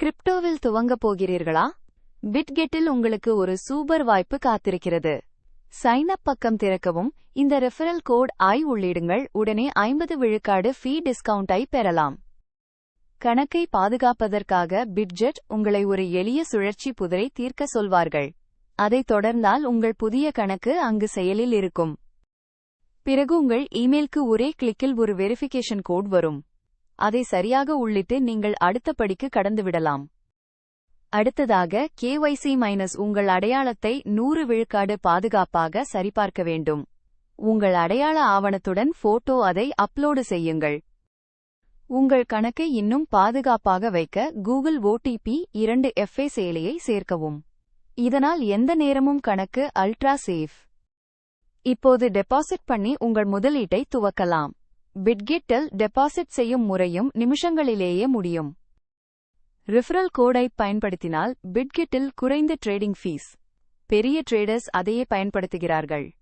கிரிப்டோவில் துவங்கப் போகிறீர்களா? பிட்கெட்டில் உங்களுக்கு ஒரு சூப்பர் வாய்ப்பு காத்திருக்கிறது. சைன் அப் பக்கம் திறக்கவும், இந்த ரெஃபரல் கோட் ஐ உள்ளிடுங்கள். உடனே 50 விழுக்காடு ஃபீ டிஸ்கவுண்டை பெறலாம். கணக்கை பாதுகாப்பதற்காக பிட்ஜெட் உங்களை ஒரு எளிய சுழற்சி புதிரை தீர்க்க சொல்வார்கள். அதைத் தொடர்ந்தால் உங்கள் புதிய கணக்கு அங்கு செயலில் இருக்கும். பிறகு உங்கள் இமெயிலுக்கு ஒரே கிளிக்கில் ஒரு வெரிஃபிகேஷன் கோட் வரும். அதை சரியாக உள்ளிட்டு நீங்கள் அடுத்த படிக்கு கடந்துவிடலாம். அடுத்ததாக KYC உங்கள் அடையாளத்தை 100 விழுக்காடு பாதுகாப்பாக சரிபார்க்க வேண்டும். உங்கள் அடையாள ஆவணத்துடன் போட்டோ அதை அப்லோடு செய்யுங்கள். உங்கள் கணக்கை இன்னும் பாதுகாப்பாக வைக்க கூகுள் OTP 2FA செயலியை சேர்க்கவும். இதனால் எந்த நேரமும் கணக்கு அல்ட்ரா சேஃப். இப்போது டெபாசிட் பண்ணி உங்கள் முதலீட்டை துவக்கலாம். பிட்கெட்டில் டெபாசிட் செய்யும் முறையும் நிமிஷங்களிலேயே முடியும். ரெஃபரல் கோடை பயன்படுத்தினால் பிட்கெட்டில் குறைந்த ட்ரேடிங் ஃபீஸ். பெரிய ட்ரேடர்ஸ் அதையே பயன்படுத்துகிறார்கள்.